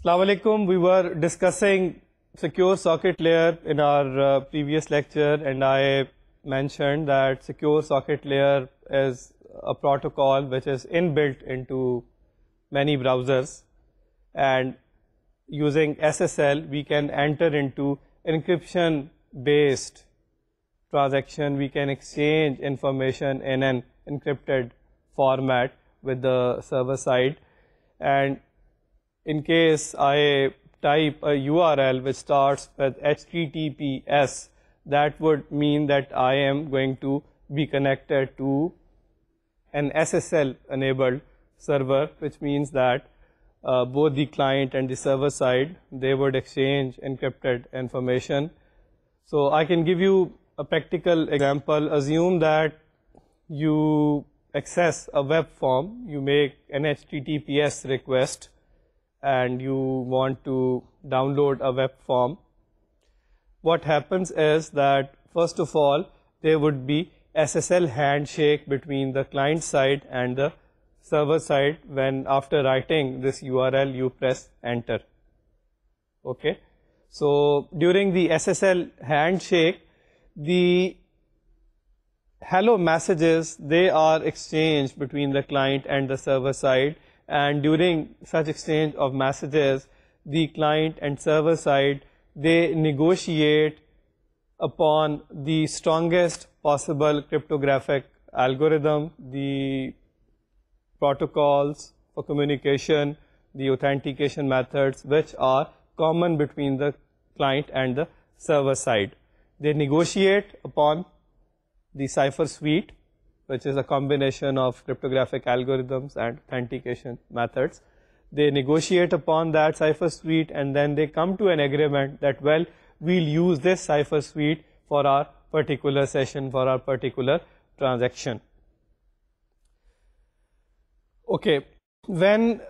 Assalamu alaikum. We were discussing secure socket layer in our previous lecture, and I mentioned that secure socket layer is a protocol which is inbuilt into many browsers, and using SSL we can enter into encryption based transaction. We can exchange information in an encrypted format with the server side, and in case I type a URL which starts with HTTPS, that would mean that I am going to be connected to an SSL enabled server, which means that both the client and the server side, they would exchange encrypted information. So I can give you a practical example. Assume that you access a web form, you make an HTTPS request, and you want to download a web form. What happens is that first of all there would be SSL handshake between the client side and the server side when after writing this URL you press enter. Okay, so during the SSL handshake, the hello messages, they are exchanged between the client and the server side, and during such exchange of messages, the client and server side, they negotiate upon the strongest possible cryptographic algorithm, the protocols for communication, the authentication methods which are common between the client and the server side. They negotiate upon the cipher suite, which is a combination of cryptographic algorithms and authentication methods. They negotiate upon that cipher suite, and then they come to an agreement that, well, we'll use this cipher suite for our particular session, for our particular transaction. Okay, when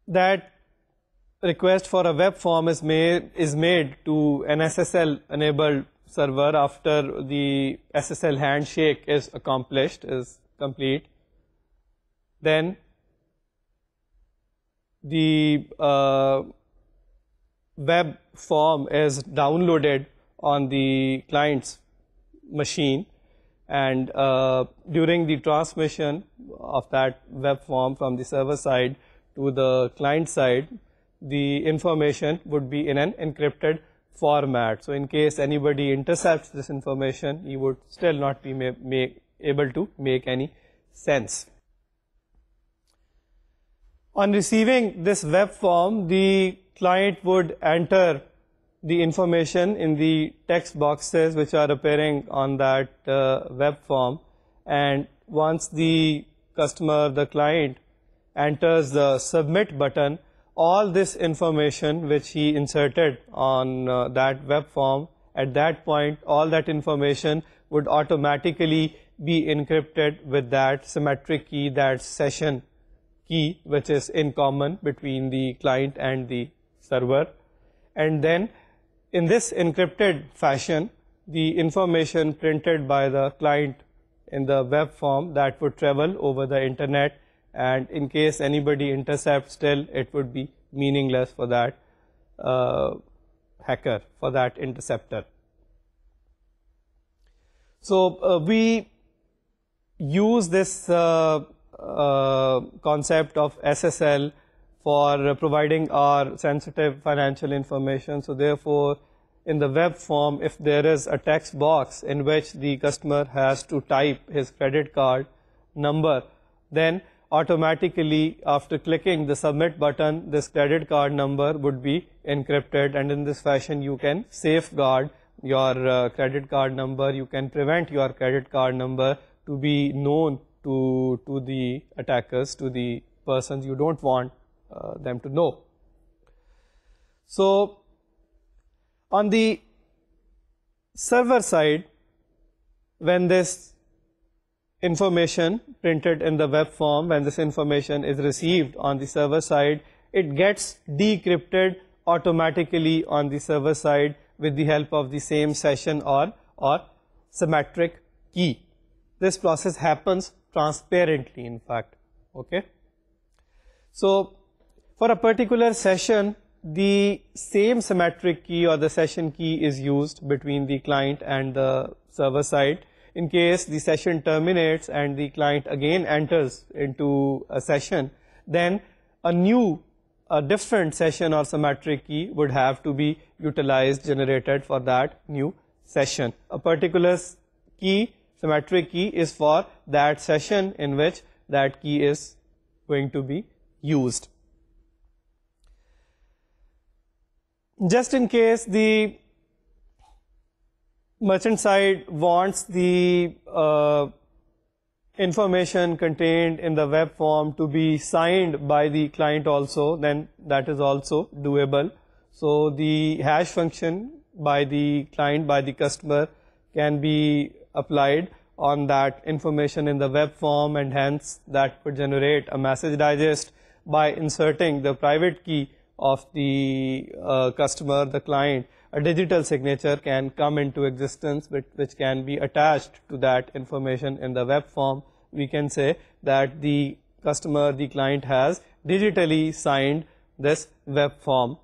that request for a web form is made to an SSL enabled server after the SSL handshake is accomplished, is complete, then the web form is downloaded on the client's machine, and during the transmission of that web form from the server side to the client side, the information would be in an encrypted format. So in case anybody intercepts this information, he would still not be able to make any sense. On receiving this web form, the client would enter the information in the text boxes which are appearing on that web form, and once the customer, the client, enters the submit button, all this information which he inserted on that web form, at that point all that information would automatically be encrypted with that symmetric key, that session key, which is in common between the client and the server. And then in this encrypted fashion, the information printed by the client in the web form, that would travel over the internet, and in case anybody intercepts, still it would be meaningless for that hacker, for that interceptor. So we use this concept of SSL for providing our sensitive financial information. So therefore, in the web form, if there is a text box in which the customer has to type his credit card number, then automatically after clicking the submit button, this credit card number would be encrypted, and in this fashion you can safeguard your credit card number. You can prevent your credit card number to be known to the attackers, to the persons you don't want them to know. So on the server side, when this information printed in the web form, when this information is received on the server side, it gets decrypted automatically on the server side with the help of the same session or symmetric key. This process happens transparently, in fact. Okay. So For a particular session, the same symmetric key or the session key is used between the client and the server side. In case the session terminates and the client again enters into a session, then a different session or symmetric key would have to be utilized, generated for that new session. A particular key, symmetric key, is for that session in which that key is going to be used. Just in case the merchant side wants the information contained in the web form to be signed by the client also, then that is also doable. So the hash function by the client, by the customer, can be applied on that information in the web form, and hence that could generate a message digest by inserting the private key of the customer, the client. A digital signature can come into existence which can be attached to that information in the web form. We can say that the customer, the client, has digitally signed this web form,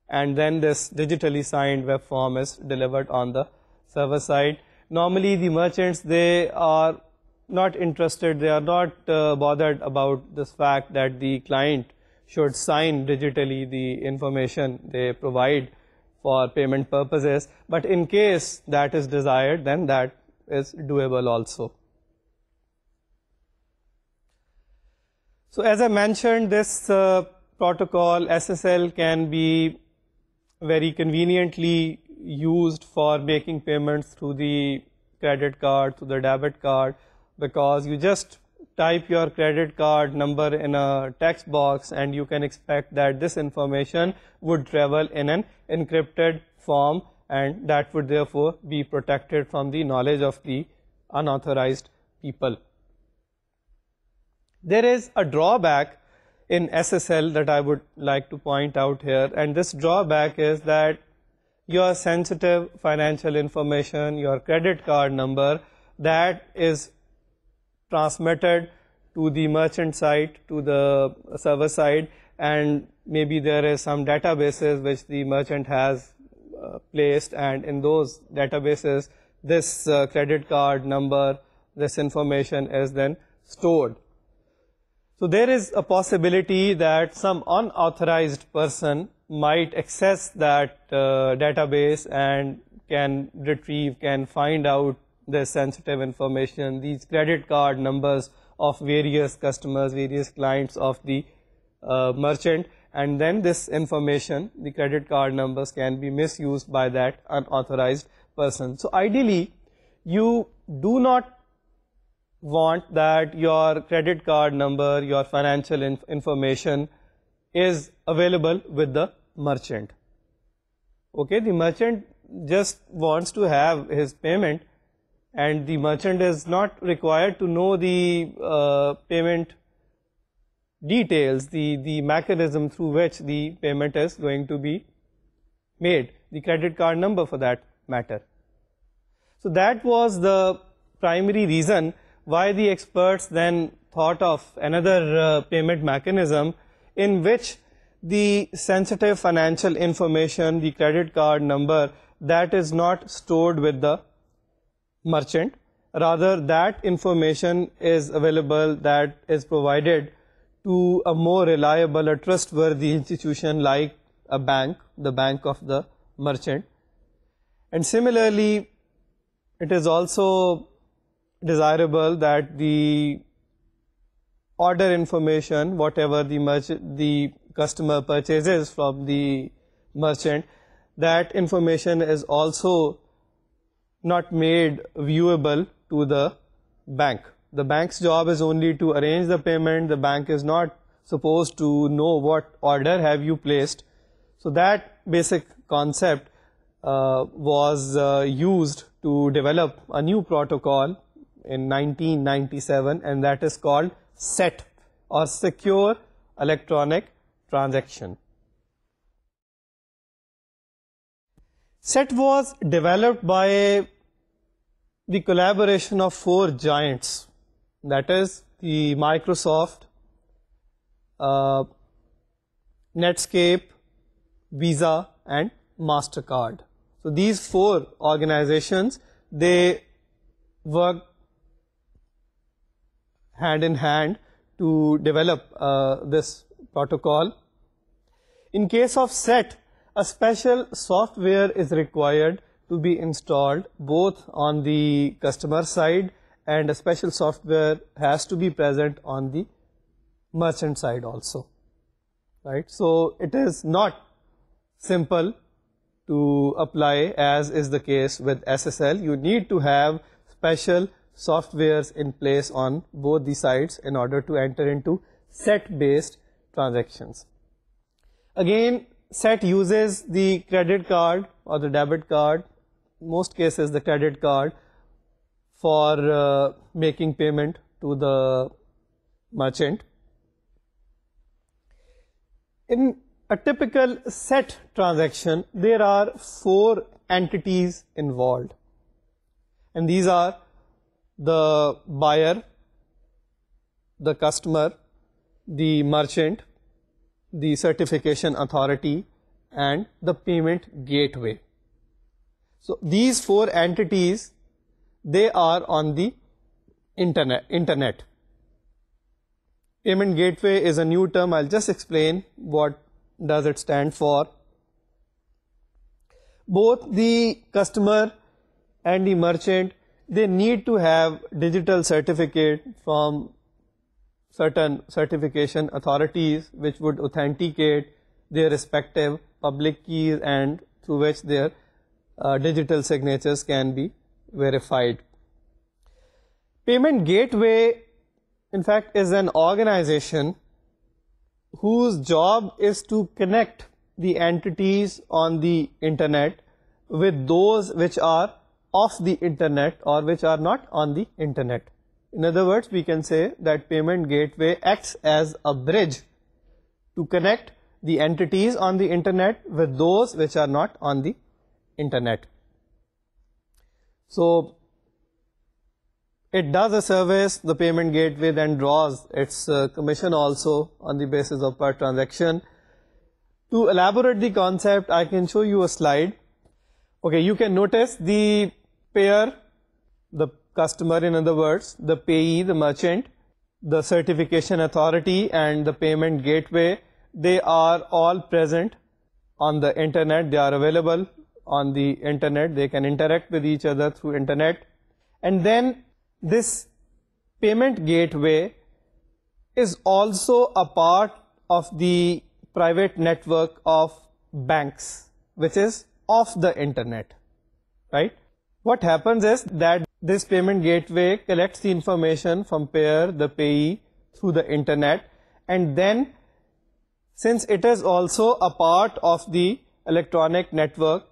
and then this digitally signed web form is delivered on the server side. Normally the merchants, they are not interested, they are not bothered about this fact that the client should sign digitally the information they provide for payment purposes, but in case that is desired, then that is doable also. So as I mentioned, this protocol SSL can be very conveniently used for making payments through the credit card, through the debit card, because you just type your credit card number in a text box and you can expect that this information would travel in an encrypted form, and that would therefore be protected from the knowledge of the unauthorized people. There is a drawback in SSL that I would like to point out here, and this drawback is that your sensitive financial information, your credit card number, that is transmitted to the merchant side, to the server side, and maybe there is some databases which the merchant has placed, and in those databases this credit card number, this information is then stored. So there is a possibility that some unauthorized person might access that database and can retrieve, can find out this sensitive information, these credit card numbers of various customers, various clients of the merchant, and then this information, the credit card numbers, can be misused by that unauthorized person. So ideally, you do not want that your credit card number, your financial information is available with the merchant. Okay, the merchant just wants to have his payment, and the merchant is not required to know the payment details, the mechanism through which the payment is going to be made, the credit card number for that matter. So that was the primary reason why the experts then thought of another payment mechanism in which the sensitive financial information, the credit card number, that is not stored with the merchant. Rather, that information is available, that is provided to a more reliable, a trustworthy institution like a bank, the bank of the merchant. And similarly, it is also desirable that the order information, whatever the customer purchases from the merchant, that information is also not made viewable to the bank. The bank's job is only to arrange the payment. The bank is not supposed to know what order have you placed. So that basic concept was used to develop a new protocol in 1997, and that is called SET, or Secure Electronic Transaction. SET was developed by the collaboration of 4 giants, that is the Microsoft, Netscape, Visa, and MasterCard. So these four organizations, they work hand in hand to develop this protocol. In case of SET, a special software is required to be installed both on the customer side, and a special software has to be present on the merchant side also. Right? So it is not simple to apply as is the case with SSL. You need to have special softwares in place on both the sides in order to enter into SET-based transactions. Again, SET uses the credit card or the debit card, most cases the credit card, for making payment to the merchant. In a typical SET transaction, there are four entities involved, and these are the buyer, the customer, the merchant, the certification authority, and the payment gateway. So these four entities, they are on the internet. Payment gateway is a new term. I'll just explain what does it stand for. Both the customer and the merchant, they need to have digital certificate from certain certification authorities which would authenticate their respective public keys and through which their digital signatures can be verified. Payment gateway, in fact, is an organization whose job is to connect the entities on the internet with those which are off the internet or which are not on the internet. In other words, we can say that payment gateway acts as a bridge to connect the entities on the internet with those which are not on the internet. So it does a service, the payment gateway then draws its commission also on the basis of per transaction. To elaborate the concept, I can show you a slide. Okay, you can notice the payer, the customer, in other words, the payee, the merchant, the certification authority, and the payment gateway, they are all present on the internet. They are available on the internet. They can interact with each other through internet. And then this payment gateway is also a part of the private network of banks, which is off the internet, right? What happens is that this payment gateway collects the information from payer, the payee, through the internet, and then since it is also a part of the electronic network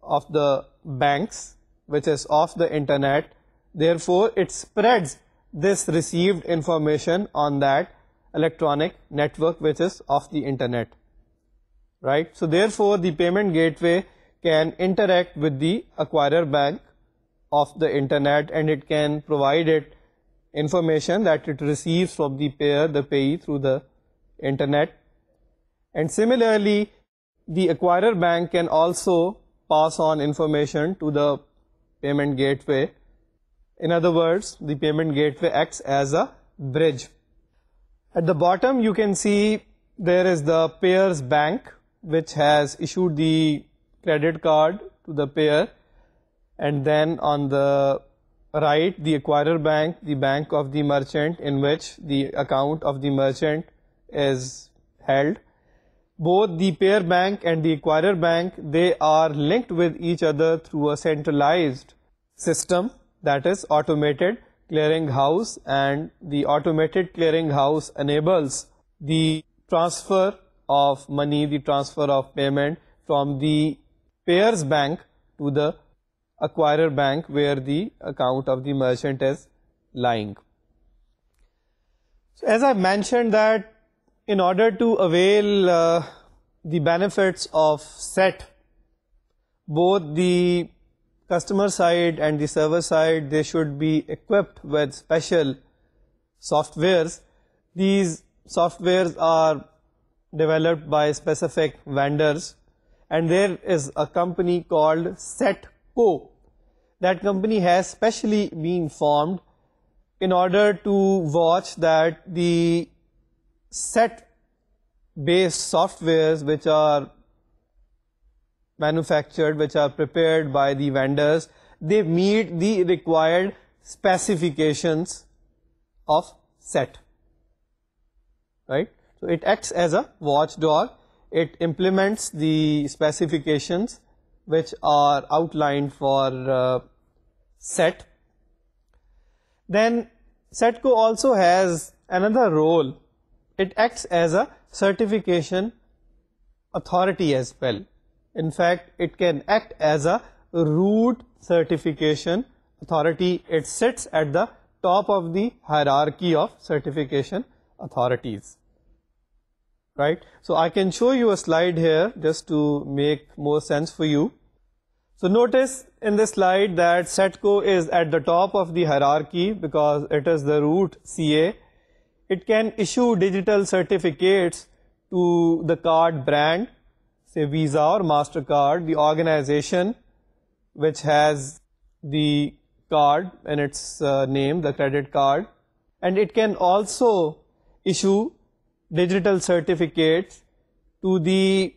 of the banks, which is off the internet, therefore it spreads this received information on that electronic network which is off the internet, right? So therefore the payment gateway can interact with the acquirer bank of the internet, and it can provide it information that it receives from the payer, the payee, through the internet. And similarly, the acquirer bank can also pass on information to the payment gateway. In other words, the payment gateway acts as a bridge. At the bottom, you can see there is the payer's bank, which has issued the credit card to the payer. And then on the right, the acquirer bank, the bank of the merchant, in which the account of the merchant is held. Both the payer bank and the acquirer bank, they are linked with each other through a centralized system, that is automated clearing house, and the automated clearing house enables the transfer of money, the transfer of payment from the payer's bank to the acquirer bank where the account of the merchant is lying. So as I mentioned that in order to avail the benefits of SET, both the customer side and the server side, they should be equipped with special softwares. These softwares are developed by specific vendors, and there is a company called Setco. That company has specially been formed in order to watch that the set-based softwares which are manufactured, which are prepared by the vendors, they meet the required specifications of set, right? So it acts as a watchdog. It implements the specifications which are outlined for set. Then Setco also has another role. It acts as a certification authority as well. In fact, it can act as a root certification authority. It sits at the top of the hierarchy of certification authorities, right? So I can show you a slide here just to make more sense for you. So notice in this slide that Setco is at the top of the hierarchy because it is the root CA. It can issue digital certificates to the card brand, say Visa or MasterCard, the organization which has the card in its name, the credit card. And it can also issue digital certificates to the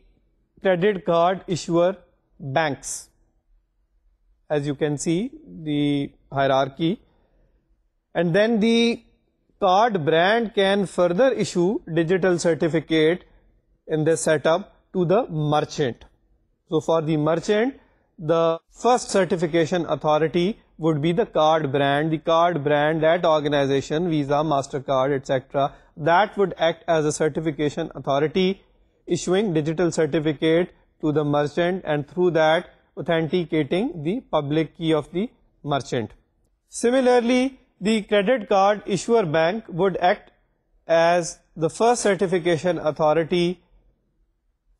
credit card issuer banks. As you can see, the hierarchy. And then the card brand can further issue digital certificate in this setup to the merchant. So for the merchant, the first certification authority would be the card brand. The card brand, that organization, Visa, MasterCard, etc., that would act as a certification authority, issuing digital certificate to the merchant and through that authenticating the public key of the merchant. Similarly, the credit card issuer bank would act as the first certification authority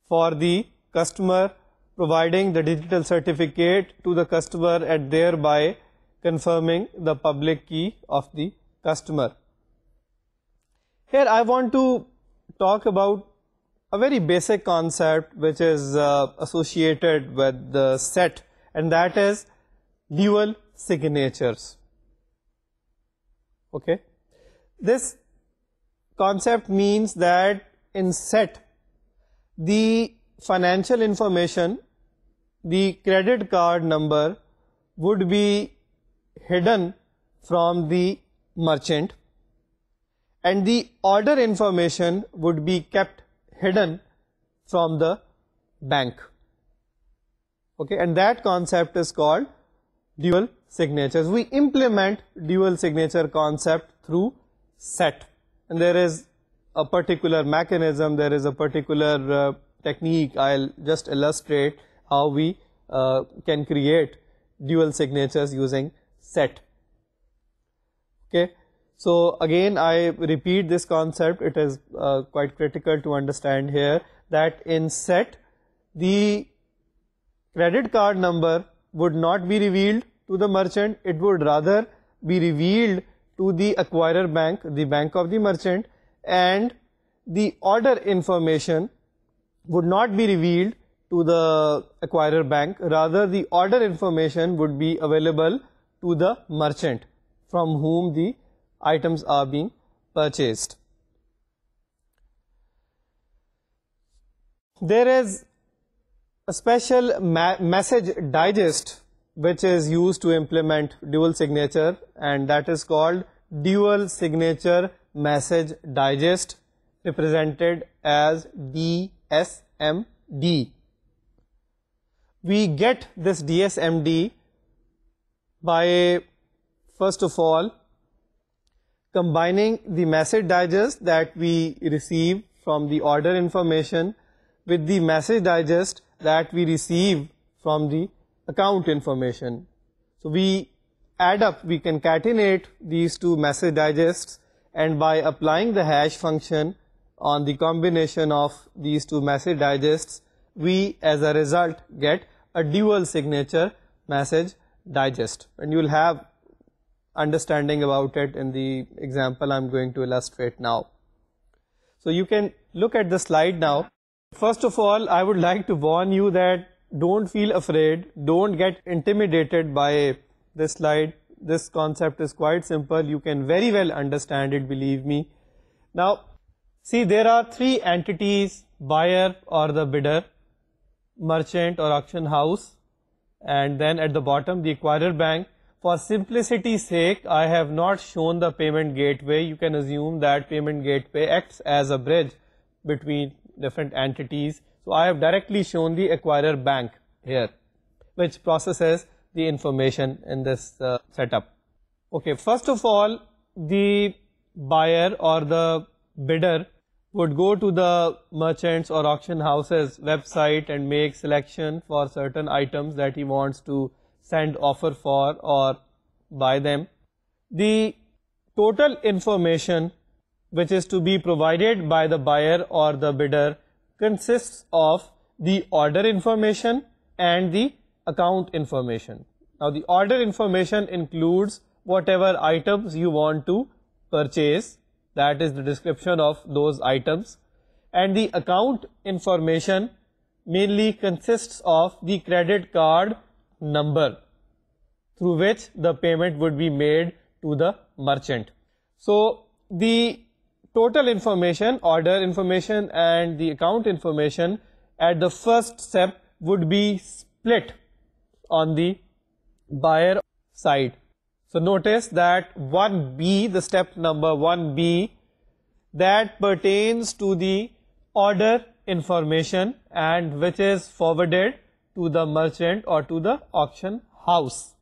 for the customer, providing the digital certificate to the customer and thereby confirming the public key of the customer. Here I want to talk about a very basic concept which is associated with the set, and that is dual signatures. Okay, this concept means that in set, the financial information, the credit card number would be hidden from the merchant and the order information would be kept hidden from the bank. Okay, and that concept is called dual signatures. We implement dual signature concept through set, and there is a particular mechanism, there is a particular technique. I'll just illustrate how we can create dual signatures using set. Okay, so again I repeat this concept. It is quite critical to understand here that in set, the credit card number would not be revealed to the merchant. It would rather be revealed to the acquirer bank, the bank of the merchant, and the order information would not be revealed to the acquirer bank. Rather, the order information would be available to the merchant from whom the items are being purchased. There is a special message digest which is used to implement dual signature, and that is called dual signature message digest, represented as DSMD. We get this DSMD by, first of all, combining the message digest that we receive from the order information with the message digest that we receive from the account information. So we add up, we concatenate these two message digests, and by applying the hash function on the combination of these two message digests, we as a result get a dual signature message digest, and you will have understanding about it in the example I'm going to illustrate now. So you can look at the slide now. First of all, I would like to warn you that don't feel afraid, don't get intimidated by this slide. This concept is quite simple. You can very well understand it, believe me. Now, see, there are three entities: buyer or the bidder, merchant or auction house, and then at the bottom the acquirer bank. For simplicity's sake, I have not shown the payment gateway. You can assume that payment gateway acts as a bridge between different entities. So I have directly shown the acquirer bank here, which processes the information in this setup. Okay, first of all, the buyer or the bidder would go to the merchants or auction houses website and make selection for certain items that he wants to send offer for or buy them. The total information which is to be provided by the buyer or the bidder consists of the order information and the account information. Now, the order information includes whatever items you want to purchase, that is the description of those items, and the account information mainly consists of the credit card number through which the payment would be made to the merchant. So the total information, order information and the account information at the first step would be split on the buyer side. So notice that 1B, the step number 1B, that pertains to the order information and which is forwarded to the merchant or to the auction house.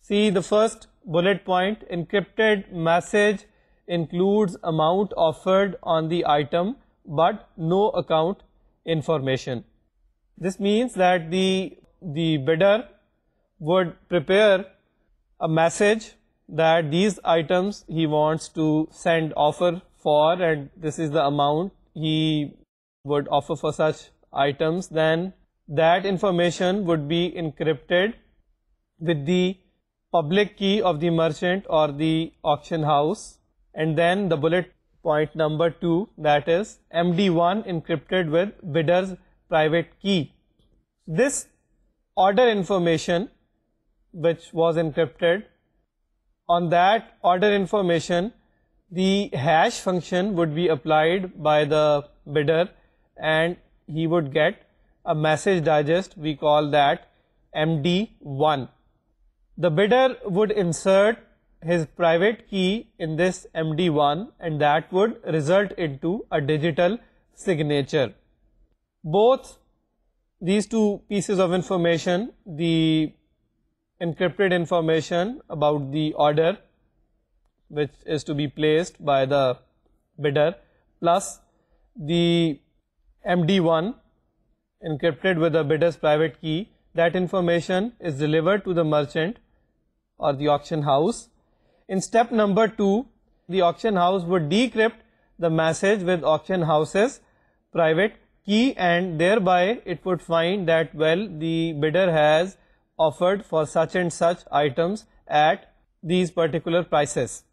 See the first bullet point: encrypted message includes amount offered on the item but no account information. This means that the bidder would prepare a message that these items he wants to send offer for, and this is the amount he would offer for such items. Then that information would be encrypted with the public key of the merchant or the auction house. And then the bullet point number 2, that is MD1 encrypted with bidder's private key. This order information which was encrypted, on that order information the hash function would be applied by the bidder and he would get a message digest, we call that MD1. The bidder would insert his private key in this MD1 and that would result into a digital signature. Both these two pieces of information, the encrypted information about the order which is to be placed by the bidder, plus the MD1 encrypted with the bidder's private key, that information is delivered to the merchant or the auction house. In step number 2, the auction house would decrypt the message with auction house's private key and thereby it would find that, well, the bidder has offered for such and such items at these particular prices.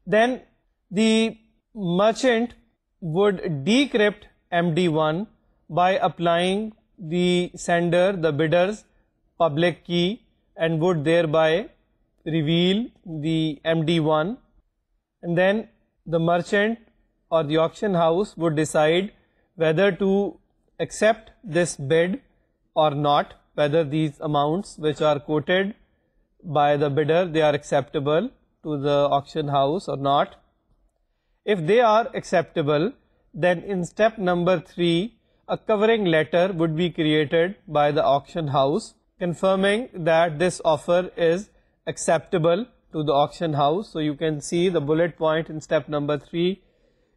Then the merchant would decrypt MD1 by applying the sender, the bidder's public key, and would thereby reveal the MD1, and then the merchant or the auction house would decide whether to accept this bid or not, whether these amounts which are quoted by the bidder, they are acceptable to the auction house or not. If they are acceptable, then in step number 3, a covering letter would be created by the auction house confirming that this offer is acceptable to the auction house. So you can see the bullet point in step number 3,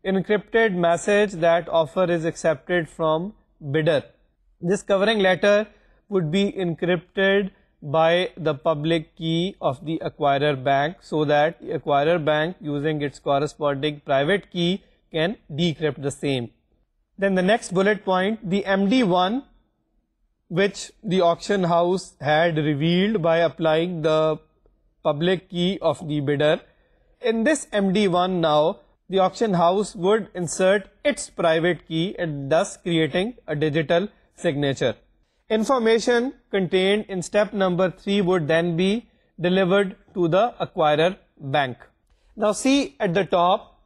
encrypted message that offer is accepted from bidder. This covering letter would be encrypted by the public key of the acquirer bank so that the acquirer bank, using its corresponding private key, can decrypt the same. Then the next bullet point, the MD1 which the auction house had revealed by applying the public key of the bidder. In this MD1 now, the auction house would insert its private key and thus creating a digital signature. Information contained in step number 3 would then be delivered to the acquirer bank. Now see at the top,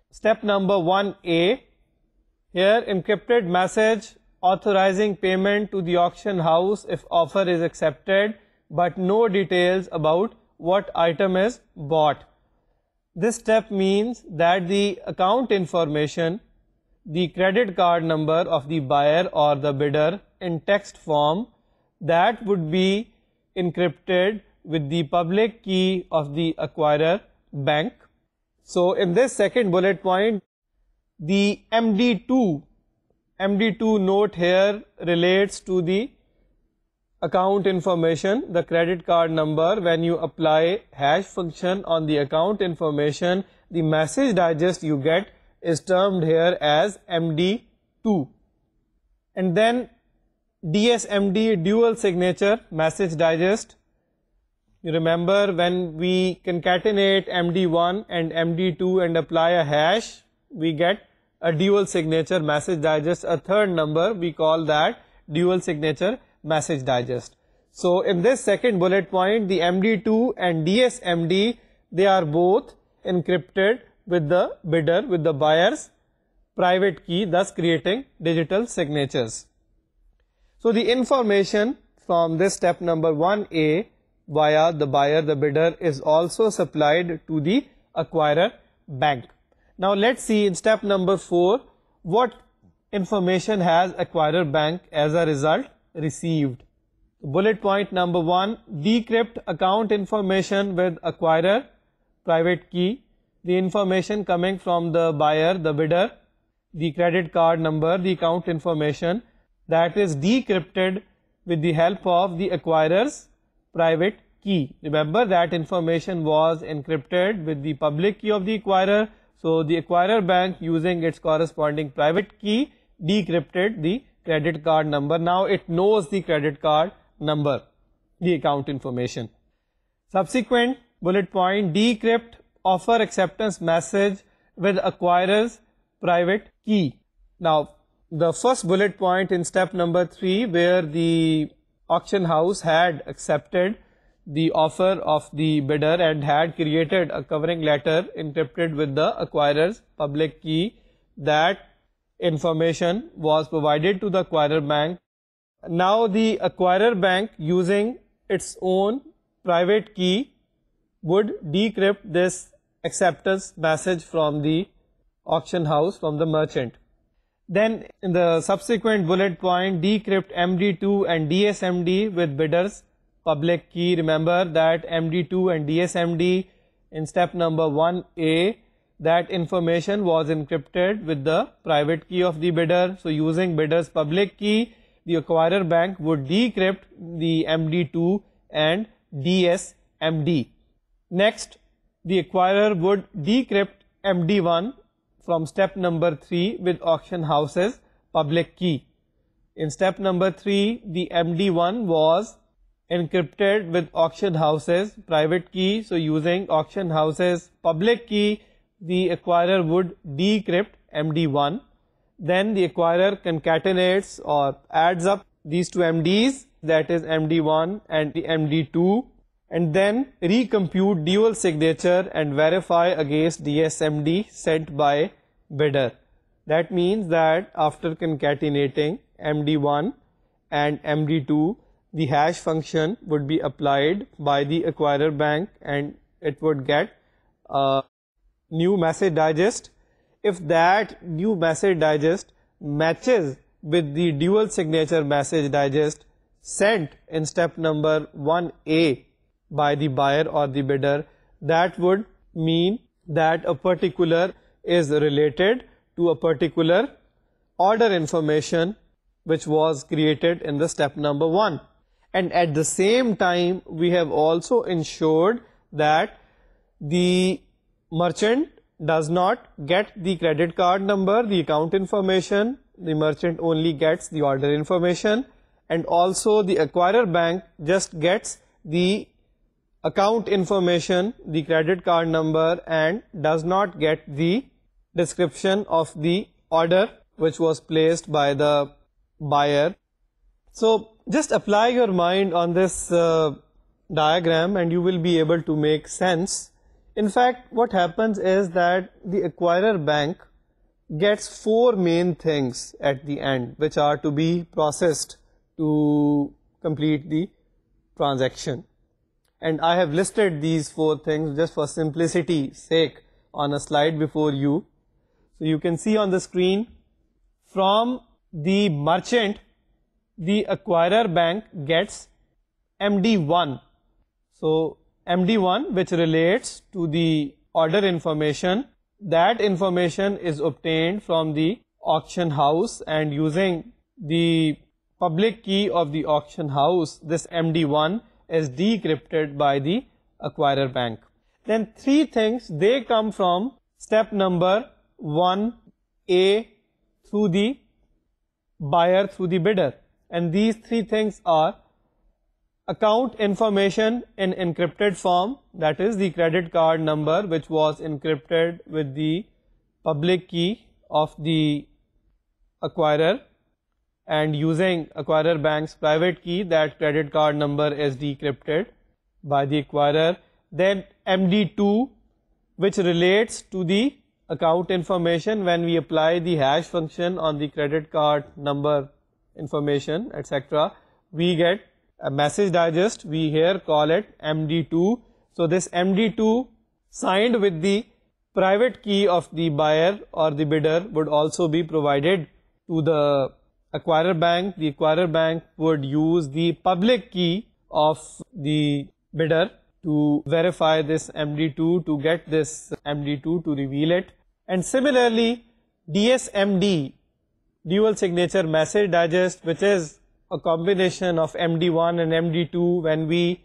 step number 1A, here encrypted message authorizing payment to the auction house if offer is accepted, but no details about what item is bought. This step means that the account information, the credit card number of the buyer or the bidder in text form, that would be encrypted with the public key of the acquirer bank. So in this second bullet point, the MD2 note here relates to the account information, the credit card number. When you apply hash function on the account information, the message digest you get is termed here as MD2. And then DSMD, dual signature message digest. You remember when we concatenate MD1 and MD2 and apply a hash, we get a dual signature message digest, a third number, we call that dual signature message digest. So in this second bullet point, the MD2 and DSMD, they are both encrypted with the bidder, with the buyer's private key, thus creating digital signatures. So the information from this step number 1A via the buyer, the bidder, is also supplied to the acquirer bank. Now let's see in step number 4 what information has acquirer bank as a result received. Bullet point number 1, decrypt account information with acquirer private key. The information coming from the buyer, the bidder, the credit card number, the account information, that is decrypted with the help of the acquirer's private key. Remember that information was encrypted with the public key of the acquirer. So the acquirer bank, using its corresponding private key, decrypted the credit card number. Now it knows the credit card number, the account information. Subsequent bullet point, decrypt offer acceptance message with acquirer's private key. Now the first bullet point in step number 3, where the auction house had accepted the offer of the bidder and had created a covering letter encrypted with the acquirer's public key, that information was provided to the acquirer bank. Now the acquirer bank, using its own private key, would decrypt this acceptance message from the auction house, from the merchant. Then in the subsequent bullet point, decrypt MD2 and DSMD with bidder's public key. Remember that MD2 and DSMD in step number 1A, that information was encrypted with the private key of the bidder. So using bidder's public key, the acquirer bank would decrypt the MD2 and DSMD. Next, the acquirer would decrypt MD1 from step number 3 with auction house's public key. In step number 3, the MD1 was encrypted with auction house's private key. So using auction house's public key, the acquirer would decrypt MD1. Then the acquirer concatenates or adds up these two MDs, that is MD1 and the MD2, and then recompute dual signature and verify against DSMD sent by bidder. That means that after concatenating MD1 and MD2, the hash function would be applied by the acquirer bank and it would get a new message digest. If that new message digest matches with the dual signature message digest sent in step number 1A by the buyer or the bidder, that would mean that a particular is related to a particular order information which was created in the step number 1. And at the same time, we have also ensured that the merchant does not get the credit card number, the account information. The merchant only gets the order information, and also the acquirer bank just gets the account information, the credit card number, and does not get the description of the order which was placed by the buyer. So just apply your mind on this diagram and you will be able to make sense. In fact, what happens is that the acquirer bank gets 4 main things at the end which are to be processed to complete the transaction. And I have listed these 4 things just for simplicity's sake on a slide before you. So you can see on the screen, from the merchant, the acquirer bank gets MD1. So MD1, which relates to the order information, that information is obtained from the auction house, and using the public key of the auction house, this MD1 is decrypted by the acquirer bank. Then 3 things, they come from step number 1A through the buyer, through the bidder. And these 3 things are account information in encrypted form, that is the credit card number which was encrypted with the public key of the acquirer, and using acquirer bank's private key, that credit card number is decrypted by the acquirer. Then MD2, which relates to the account information when we apply the hash function on the credit card number information, etc. We get a message digest, we here call it MD2. So this MD2 signed with the private key of the buyer or the bidder would also be provided to the acquirer bank. The acquirer bank would use the public key of the bidder to verify this MD2, to get this MD2 to reveal it. And similarly, DSMD, dual signature message digest, which is a combination of MD1 and MD2. When we,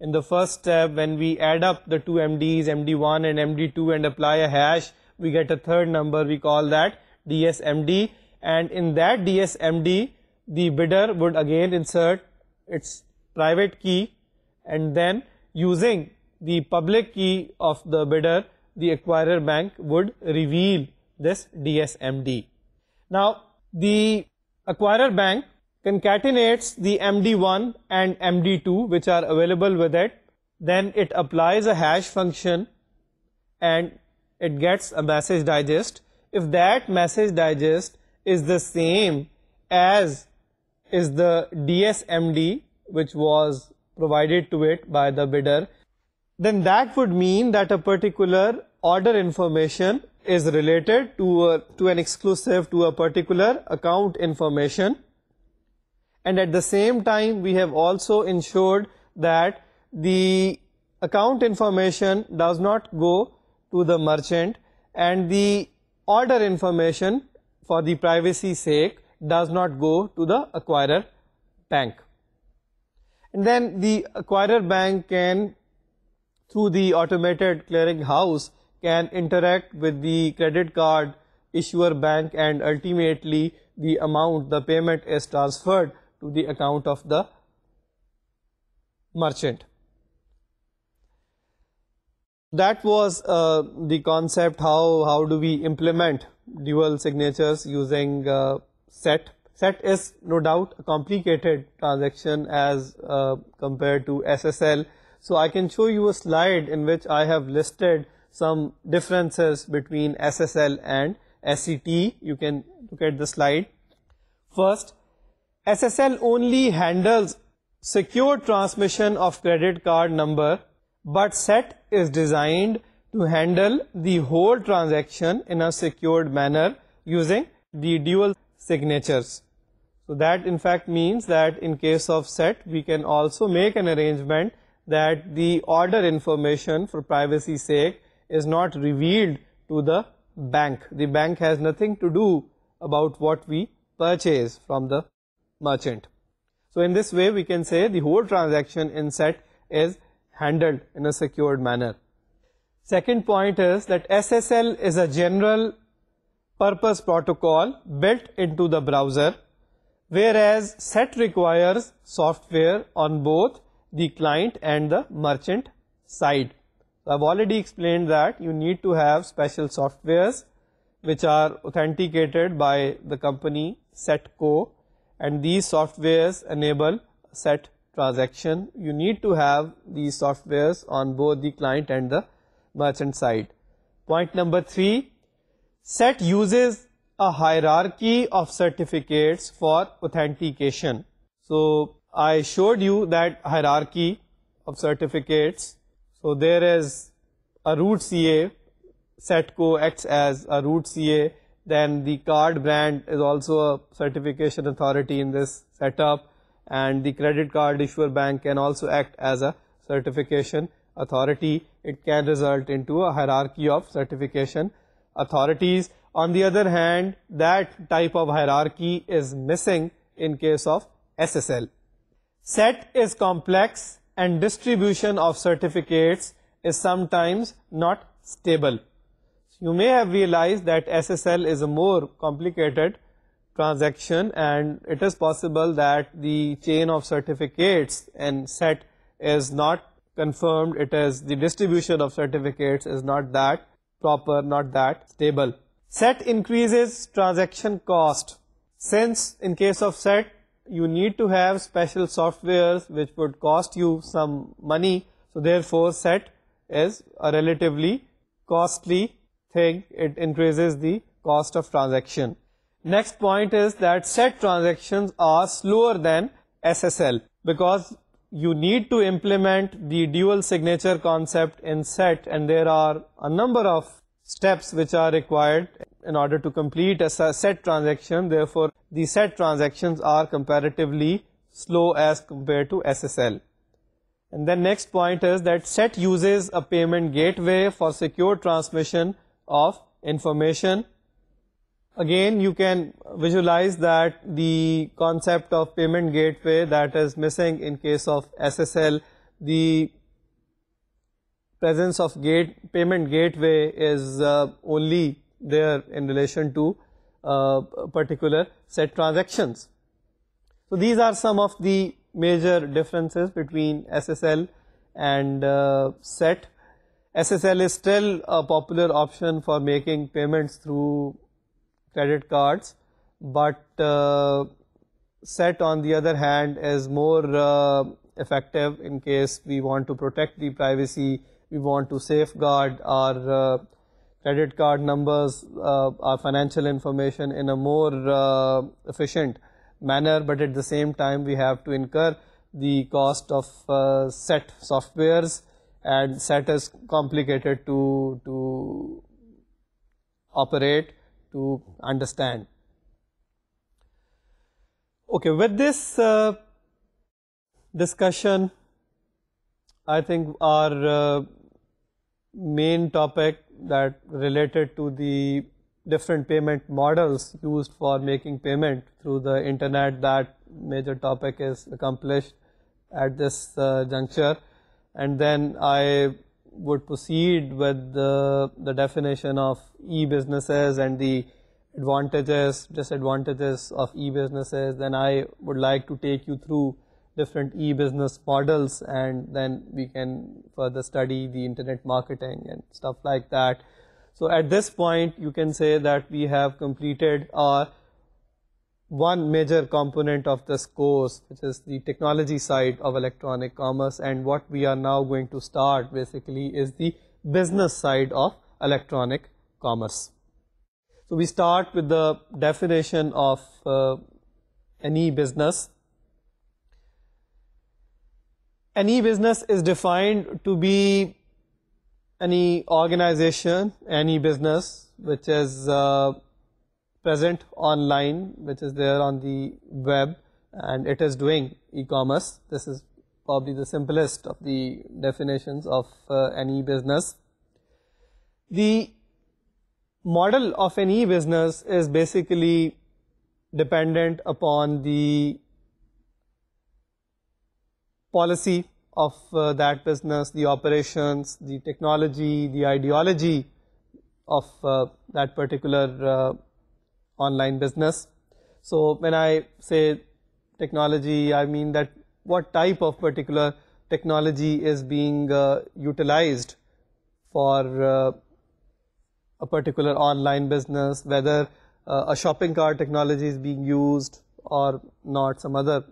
in the first step, when we add up the 2 MDs, MD1 and MD2, and apply a hash, we get a third number, we call that DSMD. And in that DSMD, the bidder would again insert its private key, and then using the public key of the bidder, the acquirer bank would reveal this DSMD. Now, the acquirer bank concatenates the MD1 and MD2 which are available with it. Then it applies a hash function and it gets a message digest. If that message digest is the same as is the DSMD which was provided to it by the bidder, then that would mean that a particular order information is related to an exclusive, to a particular account information. And at the same time, we have also ensured that the account information does not go to the merchant, and the order information, for the privacy's sake, does not go to the acquirer bank. And then the acquirer bank can, through the automated clearing house, can interact with the credit card issuer bank, and ultimately the amount, the payment is transferred to the account of the merchant. That was the concept, how do we implement dual signatures using SET. SET is no doubt a complicated transaction as compared to SSL. So I can show you a slide in which I have listed some differences between SSL and SET. You can look at the slide. First, SSL only handles secure transmission of credit card number, but SET is designed to handle the whole transaction in a secured manner using the dual signatures. So that in fact means that in case of SET, we can also make an arrangement that the order information, for privacy's sake, is not revealed to the bank. The bank has nothing to do about what we purchase from the merchant. So in this way, we can say the whole transaction in SET is handled in a secured manner. Second point is that SSL is a general purpose protocol built into the browser, whereas SET requires software on both the client and the merchant side. So I've already explained that you need to have special softwares which are authenticated by the company SetCo, and these softwares enable set transaction. You need to have these softwares on both the client and the merchant side. Point number 3, SET uses a hierarchy of certificates for authentication. So I showed you that hierarchy of certificates. So there is a root CA, SetCo acts as a root CA, then the card brand is also a certification authority in this setup, and the credit card issuer bank can also act as a certification authority. It can result into a hierarchy of certification authorities. On the other hand, that type of hierarchy is missing in case of SSL. SET is complex and distribution of certificates is sometimes not stable. You may have realized that SSL is a more complicated transaction, and it is possible that the chain of certificates in SET is not confirmed. It is the distribution of certificates is not that proper, not that stable. SET increases transaction cost. Since in case of SET, you need to have special softwares which would cost you some money, so therefore SET is a relatively costly thing. It increases the cost of transaction. Next point is that SET transactions are slower than SSL because you need to implement the dual signature concept in SET, and there are a number of steps which are required in order to complete a SET transaction. Therefore, the SET transactions are comparatively slow as compared to SSL. And then next point is that SET uses a payment gateway for secure transmission of information. Again, you can visualize that the concept of payment gateway that is missing in case of SSL. The presence of payment gateway is only there in relation to particular SET transactions. So these are some of the major differences between SSL and SET. SSL is still a popular option for making payments through credit cards, but SET on the other hand is more effective in case we want to protect the privacy, we want to safeguard our credit card numbers, our financial information in a more efficient manner, but at the same time we have to incur the cost of SET softwares, and SET is complicated to operate, to understand. Okay, with this discussion, I think our main topic that related to the different payment models used for making payment through the internet, that major topic is accomplished at this juncture. And then I would proceed with the definition of e-businesses and the advantages, disadvantages of e-businesses. Then I would like to take you through different e-business models, and then we can further study the internet marketing and stuff like that. So at this point, you can say that we have completed our one major component of this course, which is the technology side of electronic commerce, and what we are now going to start basically is the business side of electronic commerce. So we start with the definition of an e-business. An e-business is defined to be any organization, any business which is present online, which is there on the web, and it is doing e-commerce. This is probably the simplest of the definitions of an e-business. The model of an e-business is basically dependent upon the policy of that business, the operations, the technology, the ideology of that particular online business. So when I say technology, I mean that what type of particular technology is being utilized for a particular online business, whether a shopping cart technology is being used or not, some other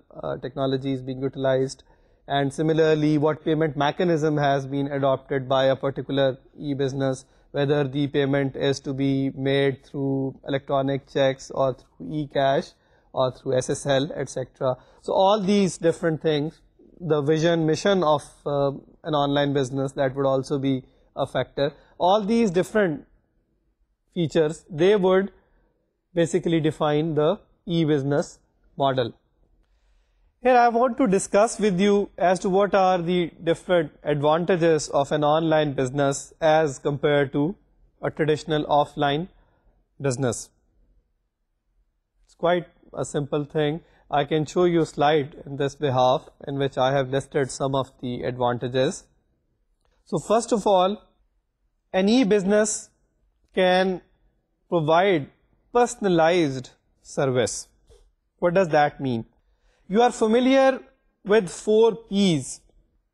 technology is being utilized, and similarly what payment mechanism has been adopted by a particular e-business, whether the payment is to be made through electronic checks or through e-cash or through SSL, etc. So all these different things, the vision, mission of an online business, that would also be a factor. All these different features, they would basically define the e-business model. Here I want to discuss with you as to what are the different advantages of an online business as compared to a traditional offline business. It's quite a simple thing. I can show you a slide in this behalf in which I have listed some of the advantages. So first of all, an e-business can provide personalized service. What does that mean? You are familiar with 4 P's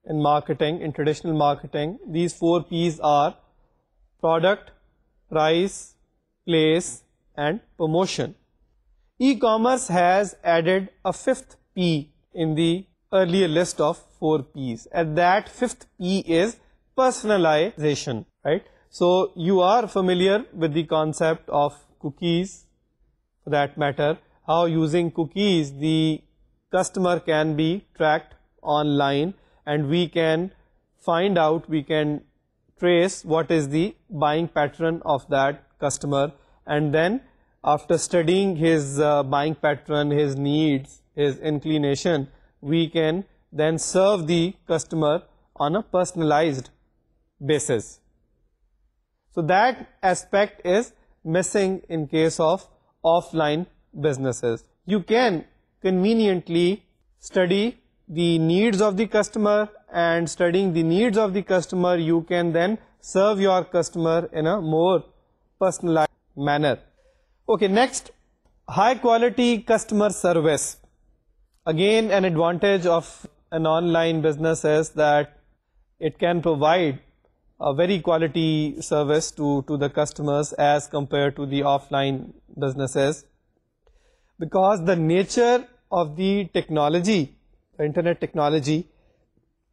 in marketing, in traditional marketing. These 4 P's are product, price, place, and promotion. E-commerce has added a 5th P in the earlier list of 4 P's, and that 5th P is personalization, right? So you are familiar with the concept of cookies, for that matter, how using cookies the customer can be tracked online, and we can find out, we can trace what is the buying pattern of that customer, and then after studying his buying pattern, his needs, his inclination, we can then serve the customer on a personalized basis. So that aspect is missing in case of offline businesses. You can conveniently study the needs of the customer, and studying the needs of the customer, you can then serve your customer in a more personalized manner. Okay, next, high quality customer service. Again, an advantage of an online business is that it can provide a very quality service to the customers as compared to the offline businesses, because the nature of the technology, the internet technology,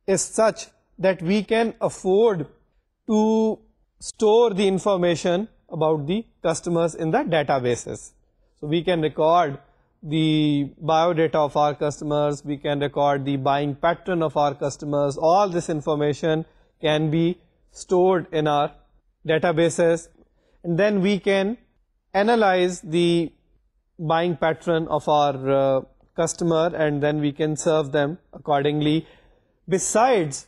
is such that we can afford to store the information about the customers in the databases. So we can record the biodata of our customers, we can record the buying pattern of our customers. All this information can be stored in our databases, and then we can analyze the buying pattern of our customer, and then we can serve them accordingly. Besides,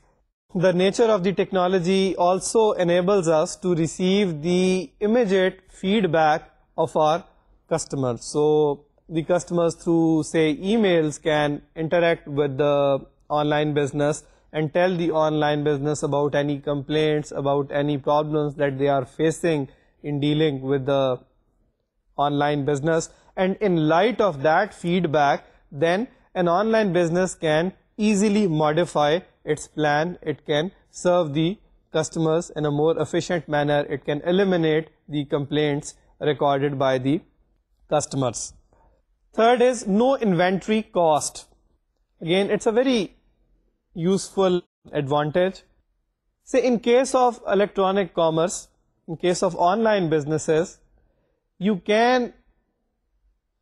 the nature of the technology also enables us to receive the immediate feedback of our customers. So the customers through, say, emails can interact with the online business and tell the online business about any complaints, about any problems that they are facing in dealing with the online business. And in light of that feedback, then an online business can easily modify its plan. It can serve the customers in a more efficient manner. It can eliminate the complaints recorded by the customers. Third is no inventory cost. Again, it's a very useful advantage. Say in case of electronic commerce, in case of online businesses, you can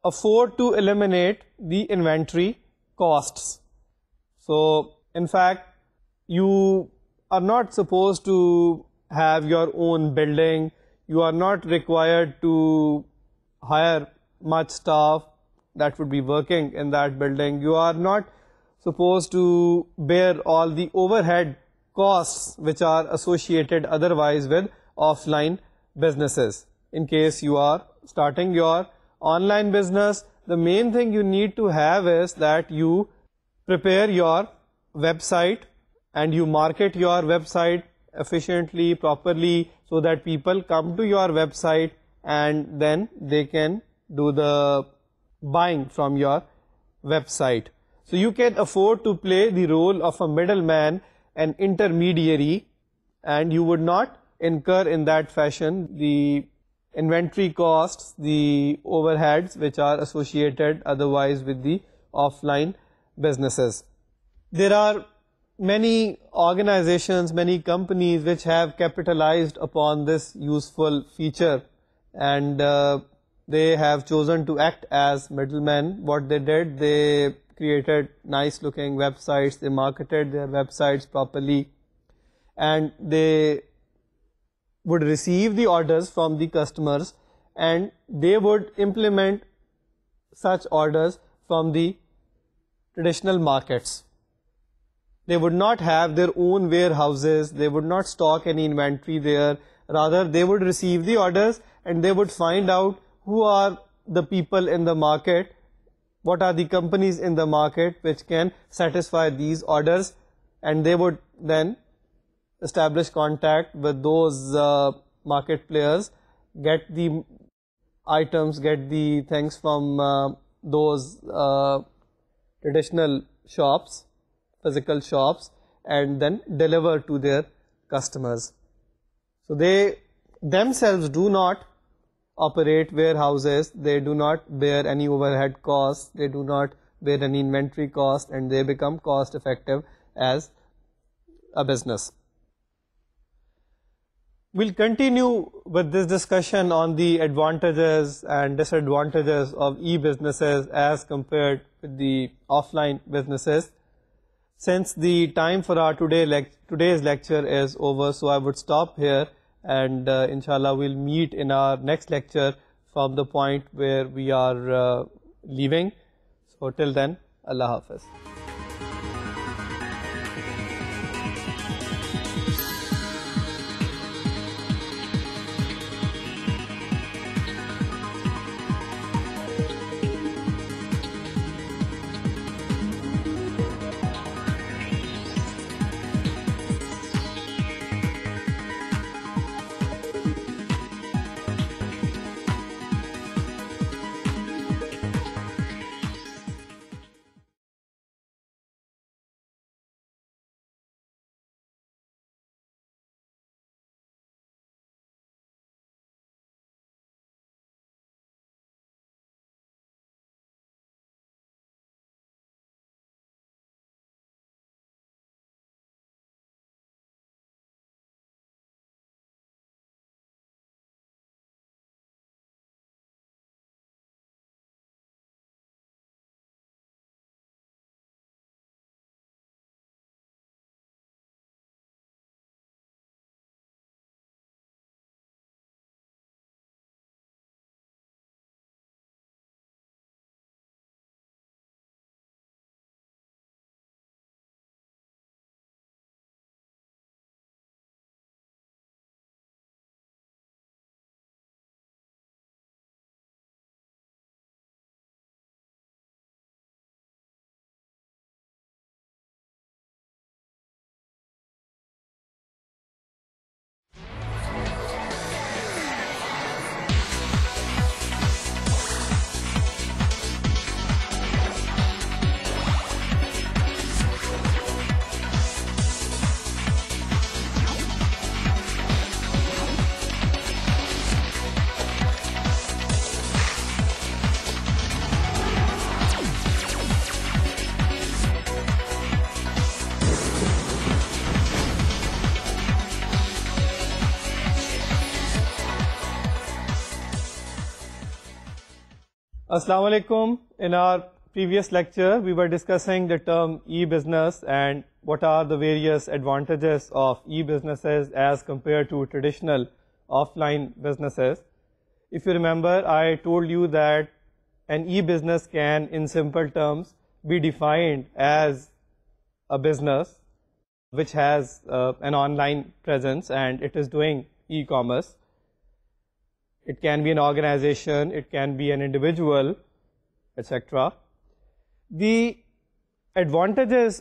afford to eliminate the inventory costs. So in fact, you are not supposed to have your own building. You are not required to hire much staff that would be working in that building. You are not supposed to bear all the overhead costs which are associated otherwise with offline businesses. In case you are starting your online business, the main thing you need to have is that you prepare your website and you market your website efficiently, properly, so that people come to your website and then they can do the buying from your website. So you can afford to play the role of a middleman, an intermediary, and you would not incur in that fashion the inventory costs, the overheads which are associated otherwise with the offline businesses. There are many organizations, many companies which have capitalized upon this useful feature, and they have chosen to act as middlemen. What they did, they created nice looking websites, they marketed their websites properly, and they would receive the orders from the customers, and they would implement such orders from the traditional markets. They would not have their own warehouses, they would not stock any inventory there. Rather, they would receive the orders and they would find out who are the people in the market, what are the companies in the market which can satisfy these orders, and they would then establish contact with those market players, get the items, get the things from those traditional shops, physical shops, and then deliver to their customers. So they themselves do not operate warehouses, they do not bear any overhead costs, they do not bear any inventory cost, and they become cost effective as a business. We'll continue with this discussion on the advantages and disadvantages of e-businesses as compared with the offline businesses. Since the time for our today's lecture is over, so I would stop here, and inshallah we'll meet in our next lecture from the point where we are leaving. So till then, Allah Hafiz. Assalamu alaikum. In our previous lecture, we were discussing the term e-business and what are the various advantages of e-businesses as compared to traditional offline businesses. If you remember, I told you that an e-business can, in simple terms, be defined as a business which has an online presence and it is doing e-commerce. It can be an organization, it can be an individual, etc. The advantages